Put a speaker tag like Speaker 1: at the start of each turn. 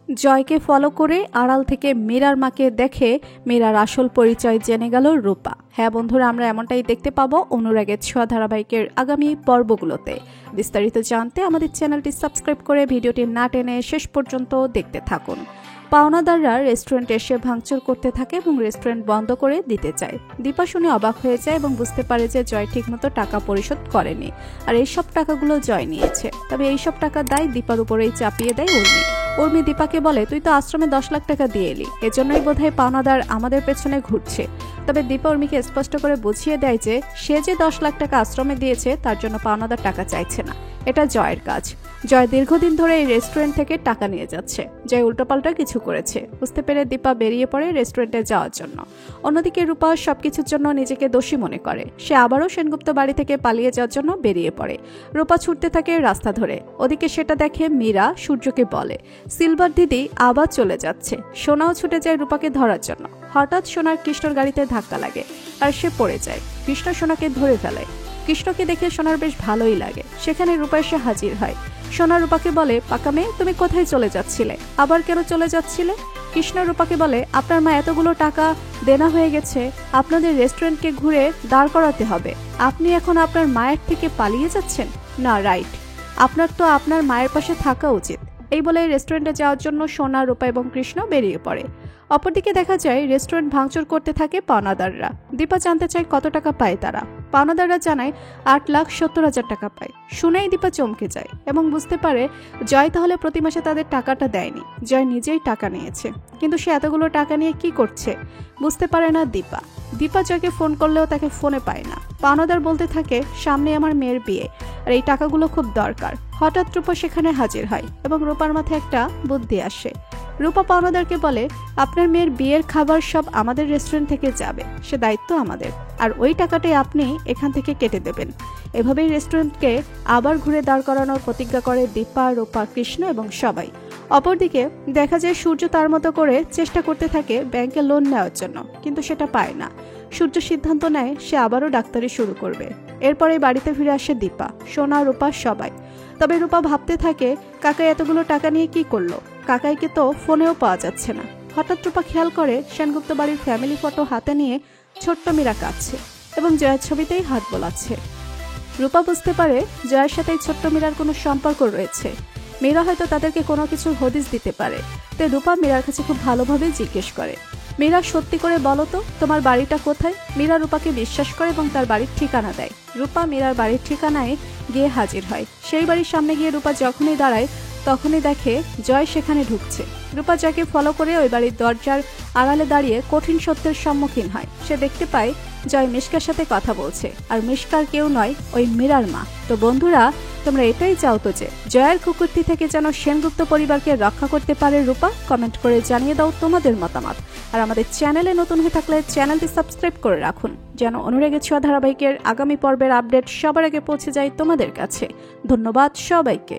Speaker 1: জয়কে ফলো করে আড়াল থেকে মীরার মাকে দেখে মীরার আসল পরিচয় জেনে গেল রূপা। হ্যাঁ বন্ধুরা, আমরা এমনটাই দেখতে পাবো অনুরাগের ছোঁয়া ধারাবাহিকের আগামী পর্বগুলোতে। বিস্তারিত জানতে আমাদের চ্যানেলটি সাবস্ক্রাইব করে ভিডিওটি না টেনে শেষ পর্যন্ত দেখতে থাকুন। পাওনাদাররা রেস্টুরেন্টে এসে ভাঙচুর করতে থাকে এবং রেস্টুরেন্ট বন্ধ করে দিতে চায়। দীপা শুনে অবাক হয়ে যায় এবং বুঝতে পারে যে জয় ঠিকমতো টাকা পরিশোধ করেনি, আর এইসব টাকাগুলো জয় নিয়েছে। তবে এইসব টাকা দায় দীপার উপরেই চাপিয়ে দেয় উর্মি দীপাকে বলে, তুই তো আশ্রমে 10 লাখ টাকা দিয়ে এলি, এজন্যই বোধহয় পাওনাদার আমাদের পেছনে ঘুরছে। তবে দীপা উর্মিকে স্পষ্ট করে বুঝিয়ে দেয় যে সে যে 10 লাখ টাকা আশ্রমে দিয়েছে তার জন্য পাওনাদার টাকা চাইছে না, এটা জয়ের কাজ। জয় দীর্ঘদিন ধরে এই রেস্টুরেন্ট থেকে টাকা নিয়ে যাচ্ছে। জয় উল্টোপাল্টা কিছু করেছে বুঝতে পেরে দীপা বেরিয়ে পড়ে রেস্টুরেন্টে যাওয়ার জন্য। অন্যদিকে রূপা সবকিছুর জন্য নিজেকে দোষী মনে করে। সে আবারও সেনগুপ্ত বাড়ি থেকে পালিয়ে যাওয়ার জন্য বেরিয়ে পড়ে। রূপা ছুটতে থাকে রাস্তা ধরে। ওদিকে সেটা দেখে মীরা সূর্যকে বলে, সিলভার দিদি আবার চলে যাচ্ছে। সোনাও ছুটে যায় রূপাকে ধরার জন্য। হঠাৎ সোনার কৃষ্ণর গাড়িতে ধাক্কা লাগে আর সে পড়ে যায়। কৃষ্ণ সোনাকে ধরে ফেলে। কৃষ্ণকে দেখে সোনার বেশ ভালোই লাগে। সেখানে রূপা এসে হাজির হয়। সোনা রূপাকে বলে, পাকা মেয়ে, তুমি কোথায় চলে যাচ্ছিলে? আবার কেন চলে যাচ্ছিলে? কৃষ্ণ রূপাকে বলে, আপনার মা এতগুলো টাকা দেনা হয়ে গেছে, আপনাদের রেস্টুরেন্টকে ঘুরে দাঁড় করাতে হবে। আপনি এখন আপনার মায়ের থেকে পালিয়ে যাচ্ছেন? না, রাইট, আপনার তো আপনার মায়ের পাশে থাকা উচিত। এই বলে রেস্টুরেন্টে যাওয়ার জন্য সোনা, রূপা এবং কৃষ্ণ বেরিয়ে পড়ে। অপরদিকে দেখা যায় রেস্টুরেন্ট ভাঙচুর করতে থাকে পাওনাদাররা। দীপা জানতে চায় কত টাকা পায় তারা। পাওনাদাররা জানায় 8,70,000 টাকা পায়। শুনেই দীপা চমকে যায় এবং বুঝতে পারে জয় তাহলে প্রতি মাসে তাদের টাকাটা দেয়নি, জয় নিজেই টাকা নিয়েছে। কিন্তু সে এতগুলো টাকা নিয়ে কি করছে বুঝতে পারে না দীপা। দীপা জয়কে ফোন করলেও তাকে ফোনে পায় না। পাওনাদার বলতে থাকে, সামনে আমার মেয়ের বিয়ে আর এই টাকাগুলো খুব দরকার। হঠাৎ রূপা সেখানে হাজির হয় এবং রূপার মাথায় একটা বুদ্ধি আসে। রূপা পাওনাদারকে বলে, আপনার মেয়ের বিয়ের খাবার সব আমাদের রেস্টুরেন্ট থেকে যাবে, সে দায়িত্ব আমাদের, আর ওই টাকাটাই আপনি এখান থেকে কেটে দেবেন। এভাবেই রেস্টুরেন্টকে আবার ঘুরে দাঁড় করানোর প্রতিজ্ঞা করে দীপা, রূপা, কৃষ্ণ এবং সবাই। অপরদিকে দেখা যায় সূর্য তার মতো করে চেষ্টা করতে থাকে ব্যাংকে লোন নেওয়ার জন্য, কিন্তু সেটা পায় না। সূর্য সিদ্ধান্ত নেয় সে আবারও ডাক্তারি শুরু করবে। এরপরে বাড়িতে ফিরে আসে দীপা, সোনা, রূপা সবাই। তবে রূপা ভাবতে থাকে, কাকাই এতগুলো টাকা নিয়ে কি করলো? কাকাইকে তো ফোনেও পাওয়া যাচ্ছে না। হঠাৎ রূপা খেয়াল করে সেনগুপ্ত বাড়ির ফ্যামিলি ফটো হাতে নিয়ে ছোট্ট মীরা কাঁদছে এবং জয়ের ছবিতেই হাত বোলাচ্ছে। রূপা বুঝতে পারে জয়ের সাথে ছোট্ট মীরার কোনো সম্পর্ক রয়েছে। মীরা হয়তো তাদেরকে কোনো কিছুর হদিস দিতে পারে। তাই রূপা মীরার কাছে খুব ভালোভাবে জিজ্ঞেস করে, মীরা সত্যি করে বলো তো তোমার বাড়িটা কোথায়? মীরা রূপাকে বিশ্বাস করে এবং তার বাড়ির ঠিকানা দেয়। রূপা মীরার বাড়ির ঠিকানায় গিয়ে হাজির হয়। সেই বাড়ির সামনে গিয়ে রূপা যখনই দাঁড়ায় তখনই দেখে জয় সেখানে ঢুকছে। রূপা জয়কে ফলো করে ওই বাড়ির দরজার আড়ালে দাঁড়িয়ে কঠিন সত্যের সম্মুখীন হয়। সে দেখতে পায় জয় মিশকার সাথে কথা বলছে, আর মিশকার কেউ নয়, ওই মীরার মা। তো বন্ধুরা, তোমরা এটাই চাও তো যে জয়ের কুকুরটি থেকে যেন সেনগুপ্ত পরিবারকে রক্ষা করতে পারে রূপা? কমেন্ট করে জানিয়ে দাও তোমাদের মতামত। আর আমাদের চ্যানেলে নতুন হয়ে থাকলে চ্যানেলটি সাবস্ক্রাইব করে রাখুন, যেন অনুরাগের ছোঁয়া ধারাবাহিকের আগামী পর্বের আপডেট সবার আগে পৌঁছে যায় তোমাদের কাছে। ধন্যবাদ সবাইকে।